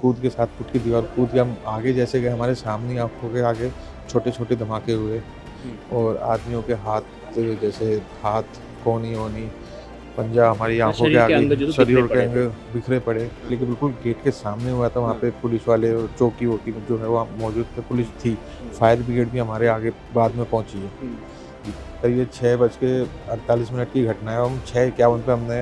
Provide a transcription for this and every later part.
कूद के 7 फुट की दीवार कूद के हम आगे जैसे गए, हमारे सामने आँखों के आगे छोटे-छोटे धमाके हुए हुँ। और आदमियों के हाथ, जैसे हाथ, कोहनी-वोहनी, पंजा हमारी अच्छा, आँखों के शरीर के आगे, अंग जो बिखरे शरीर के पड़े थे। अंग बिखरे पड़े। हाँ, लेकिन बिल्कुल गेट के सामने हुआ था, वहाँ हाँ, पे पुलिस वाले और चौकी-वौकी जो है वहाँ मौजूद थे, पुलिस हुँ, थी। हुँ, फायर ब्रिगेड भी हमारे आगे बाद में पहुँची है। हुँ, जी, करीब ये 6 बज के 48 मिनट की घटना है। हम 6:51 पे हमने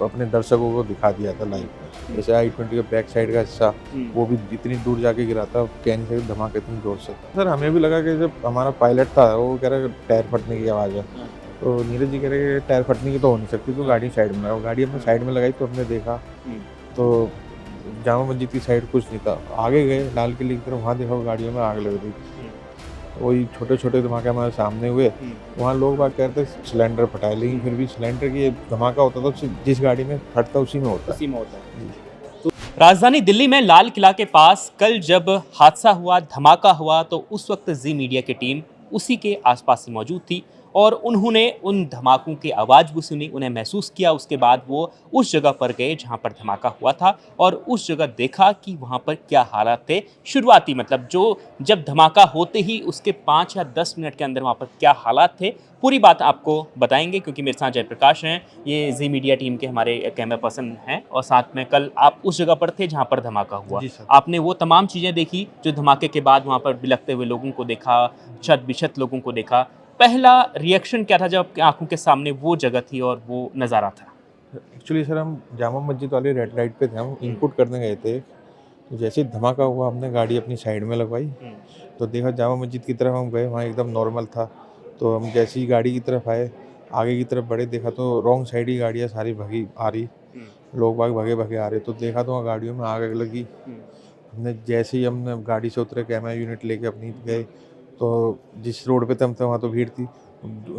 अपने दर्शकों को दिखा दिया था लाइव हुँ, में। हुँ, जैसे i20 का बैक साइड का हिस्सा, हुँ, वो भी इतनी दूर जाके गिरा था, कह नहीं सकते धमाका इतनी ज़ोर से था। सर हमें भी लगा कि जब हमारा पायलट था, वो कह रहा है टायर फटने की आवाज़ है। हाँ, तो नीरज जी कह रहे हैं टायर फटने की तो हो नहीं सकती, तो हाँ, गाड़ी साइड में लगाओ। गाड़ी हमने हाँ, साइड में लगाई तो हमने देखा हुँ, तो जामा मस्जिद की साइड कुछ नहीं था। आगे गए लाल किले की तरफ, वहाँ देखा गाड़ियों में आग लग रही। हुँ, वही छोटे-छोटे धमाके हमारे सामने हुए। हुँ, वहाँ लोग बाग कह रहे थे सिलेंडर फटा है, लेकिन हुँ, फिर भी सिलेंडर की धमाका होता तो जिस गाड़ी में फटता उसी में होता है। उसी में होता है। जी। राजधानी दिल्ली में लाल किला के पास कल जब हादसा हुआ, धमाका हुआ, तो उस वक्त जी मीडिया की टीम उसी के आसपास ही मौजूद थी और उन्होंने उन धमाकों की आवाज़ भी सुनी, उन्हें महसूस किया। उसके बाद वो उस जगह पर गए जहाँ पर धमाका हुआ था और उस जगह देखा कि वहाँ पर क्या हालात थे। शुरुआती मतलब जो जब धमाका होते ही उसके 5 या 10 मिनट के अंदर वहाँ पर क्या हालात थे, पूरी बात आपको बताएंगे क्योंकि मेरे साथ जयप्रकाश हैं, ये जी मीडिया टीम के हमारे कैमरा पर्सन हैं और साथ में कल आप उस जगह पर थे जहाँ पर धमाका हुआ। जी सर। आपने वो तमाम चीज़ें देखी जो धमाके के बाद वहाँ पर बिलखते हुए लोगों को देखा, क्षत-विक्षत लोगों को देखा। पहला रिएक्शन क्या था जब आपकी आँखों के सामने वो जगह थी और वो नज़ारा था? एक्चुअली सर हम जामा मस्जिद वाली रेड लाइट पे थे, हम हुँ, इनपुट करने गए थे। तो जैसे ही धमाका हुआ हमने गाड़ी अपनी साइड में लगवाई, हुँ, तो देखा जामा मस्जिद की तरफ हम गए, वहाँ एकदम नॉर्मल था। तो हम जैसे ही गाड़ी की तरफ आए, आगे की तरफ बढ़े, देखा तो रॉन्ग साइड ही गाड़ियाँ सारी भगी आ रही। हुँ, लोग बाग भगे-भगे आ रहे, तो देखा तो वहाँ गाड़ियों में आग लगी। हुँ, हमने जैसे ही हमने गाड़ी से उतरे, कैमरा यूनिट लेके अपनी हुँ, गए, तो जिस रोड पे थे हम थे वहाँ तो भीड़ थी।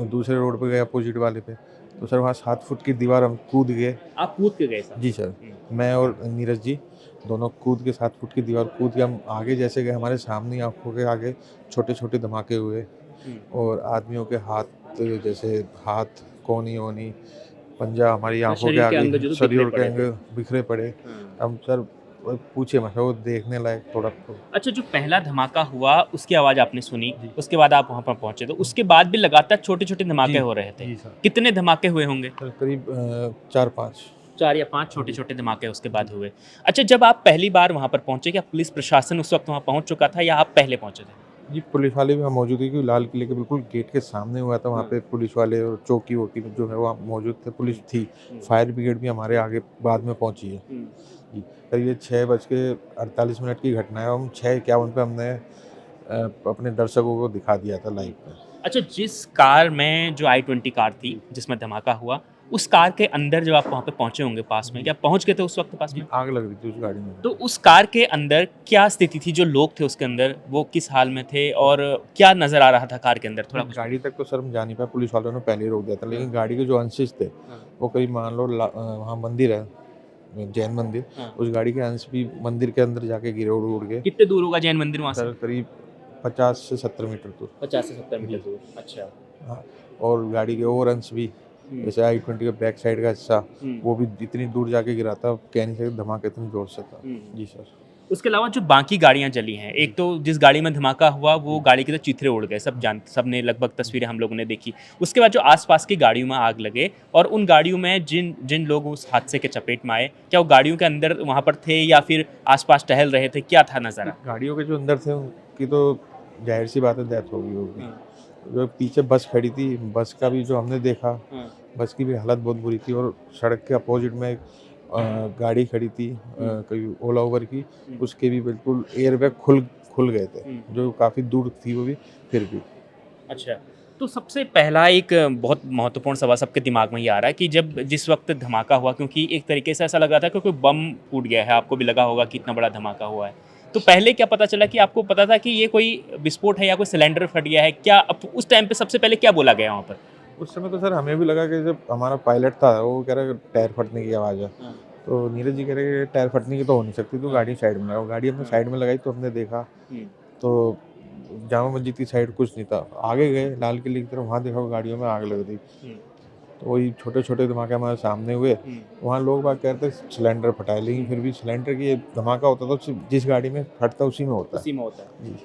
दूसरे रोड पे गए अपोजिट वाले पे, तो सर वहाँ 7 फुट की दीवार हम कूद गए। आप कूद के गए साथ? जी सर, हुँ, मैं और नीरज जी दोनों कूद के 7 फुट की दीवार कूद के हम आगे जैसे गए, हमारे सामने आँखों के आगे छोटे-छोटे धमाके हुए हुँ, और आदमियों के हाथ, जैसे हाथ, कोहनी-वोहनी, पंजा हमारी अच्छा, आँखों के शरीर के आगे, अंग जो बिखरे शरीर के पड़े थे। अंग बिखरे पड़े। हाँ। हम सर पूछिए मत, वो देखने लायक थोड़ा तो। अच्छा, जो पहला धमाका हुआ उसकी आवाज़ आपने सुनी, जी। उसके बाद आप वहाँ पर पहुँचे, तो उसके बाद भी लगातार छोटे-छोटे धमाके जी, हो रहे थे। जी सर। कितने धमाके हुए होंगे? सर करीब 4-5। 4 या 5 जी, छोटे-छोटे धमाके उसके बाद जी। हुए। अच्छा, जब आप पहली बार वहाँ पर पहुँचे, क्या पुलिस प्रशासन उस वक़्त वहाँ पहुँच चुका था या आप पहले पहुँचे थे? जी, पुलिस वाले भी वहाँ मौजूद थे, क्योंकि लाल किले के बिल्कुल गेट के सामने हुआ था, वहाँ हाँ। पे पुलिस वाले और चौकी-वौकी जो है वहाँ मौजूद थे, पुलिस हुँ, थी। हुँ, फायर ब्रिगेड भी हमारे आगे बाद में पहुँची है। हुँ, जी, करीब ये 6 बज के 48 मिनट की घटना है। हम 6:51 पे हमने अपने दर्शकों को दिखा दिया था हुँ। लाइव में। अच्छा, जिस कार में जो i20 कार थी, जी, जिसमें धमाका हुआ, उस कार के अंदर जब आप वहाँ पे पहुँचे होंगे पास में, जी, क्या पहुँच गए थे उस वक़्त पास जी, में? आग लग रही थी उस गाड़ी में तो बिल्कुल। उस कार के अंदर क्या स्थिति थी? जो लोग थे उसके अंदर, वो किस हाल में थे और क्या नज़र आ रहा था कार के अंदर? थोड़ा नहीं, कुछ गाड़ी तक तो सर हम जा नहीं पाए, पुलिस वालों ने पहले ही रोक दिया था, हाँ, लेकिन गाड़ी के जो अंश थे, हाँ, वो करीब मान लो वहाँ मंदिर है, जैन मंदिर, हाँ। उस गाड़ी के अंश भी मंदिर के अंदर जाके गिरे उड़-उड़ के। कितने दूर होगा जैन मंदिर वहाँ से? सर करीब 50 से 70 मीटर दूर। 50 से 70 मीटर जी, दूर। अच्छा। हाँ, और गाड़ी के और अंश भी, हुँ, जैसे i20 का बैक साइड का हिस्सा, हुँ, वो भी इतनी दूर जाके गिरा था, कह नहीं सकते धमाका इतनी ज़ोर से था। हुँ। जी सर। उसके अलावा जो बाकी गाड़ियाँ जली हैं, जी, एक तो जिस गाड़ी में धमाका हुआ वो जी, गाड़ी के तो चिथड़े उड़ गए, हाँ, सबने लगभग जी, तस्वीरें हम लोगों ने देखी। उसके बाद जो आस-पास की गाड़ियों में आग लगे और उन गाड़ियों में जिन जिन लोग उस हादसे के चपेट में आए, क्या वो गाड़ियों के अंदर वहाँ पर थे या फिर आस-पास टहल रहे थे? क्या था जी, नज़ारा? गाड़ियों के जो अंदर थे उनकी तो ज़ाहिर-सी बात है डेथ हो गई होगी। हाँ, जो पीछे बस खड़ी थी, बस का भी जो हमने देखा, हाँ, बस की भी हालत बहुत बुरी थी और सड़क के अपोज़िट में एक गाड़ी खड़ी थी, हुँ, कोई ओला उबर की, हुँ, उसके भी बिल्कुल एयरबैग खुल खुल गए थे, हुँ। जो काफ़ी दूर थी वो भी, फिर भी। अच्छा, तो सबसे पहला एक बहुत महत्वपूर्ण सवाल सबके दिमाग में ये आ रहा है कि जब जिस वक़्त धमाका हुआ क्योंकि एक तरीके से ऐसा लग रहा था कि कोई बम फूट गया है, आपको भी लगा होगा कि इतना बड़ा धमाका हुआ है। तो पहले क्या पता चला कि आपको पता था कि ये कोई विस्फोट है या कोई सिलेंडर फट गया है? क्या अब उस टाइम पे सबसे पहले क्या बोला गया वहाँ पर? उस समय तो सर हमें भी लगा कि जब हमारा पायलट था, वो कह रहा है टायर फटने की आवाज़ है। हाँ, तो नीरज जी कह रहे हैं टायर फटने की तो हो नहीं सकती, तो हाँ, गाड़ी साइड में लगाओ। गाड़ी हमने हाँ, साइड में लगाई तो हमने देखा हुँ, तो जामा मस्जिद की साइड कुछ नहीं था। आगे गए लाल किले की तरफ, वहाँ देखा गाड़ियों में आग लग रही। हुँ। तो वही छोटे छोटे धमाके हमारे सामने हुए। वहाँ लोग बाग कहते हैं सिलेंडर फटा है, लेकिन फिर भी सिलेंडर की धमाका होता तो जिस गाड़ी में फटता उसी में होता उसी में होता है। जी।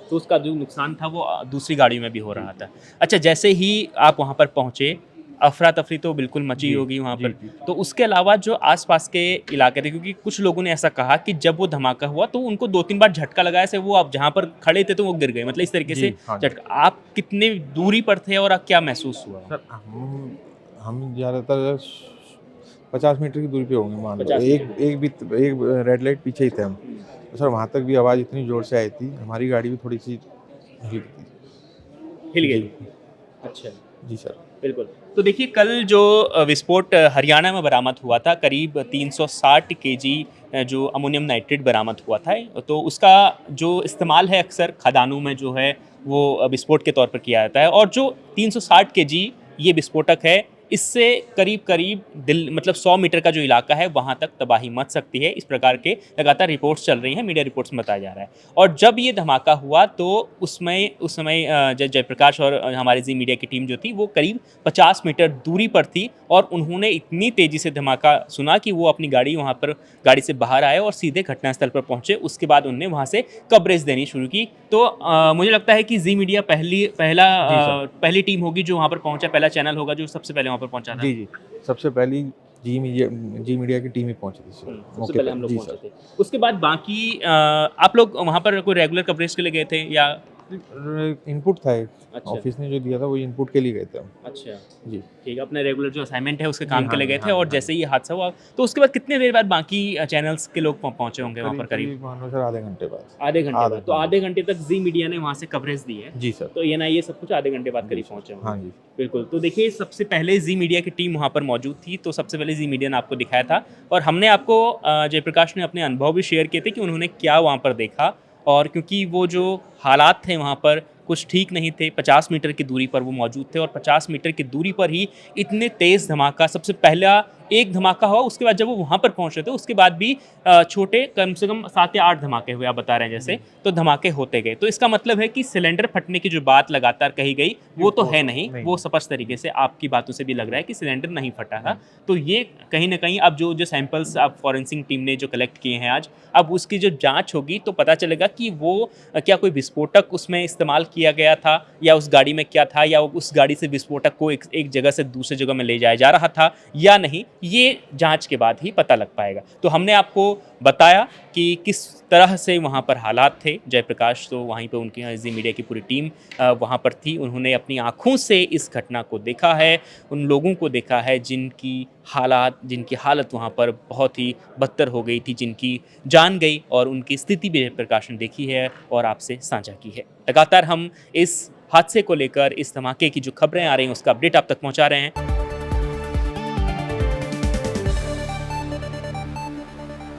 तो उसका जो नुकसान था वो दूसरी गाड़ियों में भी हो रहा था। अच्छा, जैसे ही आप वहाँ पर पहुँचे, अफ़रा-तफ़री तो बिल्कुल मची जी, होगी वहाँ जी, पर। जी। तो उसके अलावा जो आस-पास के इलाके थे, क्योंकि कुछ लोगों ने ऐसा कहा कि जब वो धमाका हुआ तो उनको 2-3 बार झटका लगा, ऐसे वो आप जहाँ पर खड़े थे तो वो गिर गए, मतलब इस तरीके से जी, हाँ जी। झटका। आप कितनी दूरी पर थे और क्या महसूस हुआ? सर हम ज़्यादातर 50 मीटर की दूरी पे होंगे मान लो। 50 मीटर की एक रेड लाइट पीछे ही थे हम। दूरी। तो सर वहाँ तक भी आवाज़ इतनी ज़ोर से आई थी, हमारी गाड़ी भी थोड़ी-सी हिली थी। हिल गई जी, थी। अच्छा। जी सर। बिल्कुल। तो देखिए, कल जो विस्फोट हरियाणा में बरामद हुआ था, करीब 360 केजी जो अमोनियम नाइट्रेट बरामद हुआ था, तो उसका जो इस्तेमाल है अक्सर खदानों में जो है वो विस्फोट के तौर पर किया जाता है, और जो 360 केजी ये विस्फोटक है, इससे करीब-करीब मतलब 100 मीटर का जो इलाका है वहाँ तक तबाही मच सकती है। इस प्रकार के लगातार रिपोर्ट्स चल रही हैं, मीडिया रिपोर्ट्स में बताया जा रहा है। और जब ये धमाका हुआ तो उस समय जयप्रकाश और हमारी ज़ी मीडिया की टीम जो थी वो करीब 50 मीटर दूरी पर थी, और उन्होंने इतनी तेज़ी से धमाका सुना कि वो अपनी गाड़ी से बाहर आए और सीधे घटनास्थल पर पहुँचे। उसके बाद उन्होंने वहाँ से कवरेज देनी शुरू की। तो मुझे लगता है कि ज़ी मीडिया जी सर। पहली टीम होगी जो वहाँ पर पहुँचा, पहला चैनल होगा जो सबसे पहले वहाँ पर पहुँचा था। जी, जी। सबसे पहली जी मीडिया की टीम ही पहुँची थी सर, सबसे मौके पहले पे। हम लोग जी पहुँचे सर। थे। उसके बाद बाकी आप लोग वहाँ पर कोई रेगुलर कवरेज के लिए गए थे या? इनपुट था एक, अच्छा। ऑफ़िस ने जो दिया था वही इनपुट के लिए गए थे हम। अच्छा। जी। ठीक है, अपने रेगुलर जो असाइनमेंट है उसके जी, काम के हाँ लिए जी, गए थे, हाँ जी, और हाँ जी। जैसे ही ये हादसा हुआ तो उसके बाद कितनी देर बाद बाकी चैनल्स के लोग पहुँचे होंगे वहाँ पर करीब? करीब मान लो सर आधे घंटे बाद। आधे घंटे बाद। तो हाँ जी। आधे घंटे तक ज़ी मीडिया ने वहाँ से कवरेज दी है। जी सर। तो एएनआई सब कुछ आधे घंटे बाद जी करीब सर। पहुँचे होंगे। हाँ जी। बिल्कुल, तो देखिए, सबसे पहले ज़ी मीडिया की टीम वहाँ पर मौजूद थी, तो सबसे पहले ज़ी मीडिया ने आपको दिखाया था, और हमने आपको जयप्रकाश ने अपने अनुभव भी शेयर किए थे कि उन्होंने क्या वहाँ पर देखा। और क्योंकि वो जो हालात थे वहाँ पर कुछ ठीक नहीं थे, 50 मीटर की दूरी पर वो मौजूद थे, और 50 मीटर की दूरी पर ही इतने तेज़ धमाका, सबसे पहला एक धमाका हुआ, उसके बाद जब वो वहाँ पर पहुँचे थे उसके बाद भी छोटे कम से कम 7 या 8 धमाके हुए, आप बता रहे हैं जैसे, तो धमाके होते गए। तो इसका मतलब है कि सिलेंडर फटने की जो बात लगातार कही गई, वो तो है नहीं, वो स्पष्ट तरीके से आपकी बातों से भी लग रहा है कि सिलेंडर नहीं फटा था। तो ये कहीं न कहीं अब जो सैंपल्स अब फॉरेंसिक टीम ने जो कलेक्ट किए हैं आज, अब उसकी जो जाँच होगी तो पता चलेगा कि वो क्या कोई विस्फोटक उसमें इस्तेमाल किया गया था, या उस गाड़ी में क्या था, या उस गाड़ी से विस्फोटक को एक जगह से दूसरी जगह में ले जाया जा रहा था या नहीं, ये जाँच के बाद ही पता लग पाएगा। तो हमने आपको बताया कि किस तरह से वहाँ पर हालात थे। जयप्रकाश तो वहीं पे उनकी ज़ी मीडिया की पूरी टीम वहाँ पर थी। उन्होंने अपनी आँखों से इस घटना को देखा है, उन लोगों को देखा है जिनकी हालत वहाँ पर बहुत ही बदतर हो गई थी, जिनकी जान गई, और उनकी स्थिति भी जयप्रकाश ने देखी है और आपसे साझा की है। लगातार हम इस हादसे को लेकर, इस धमाके की जो खबरें आ रही हैं उसका अपडेट आप तक पहुँचा रहे हैं।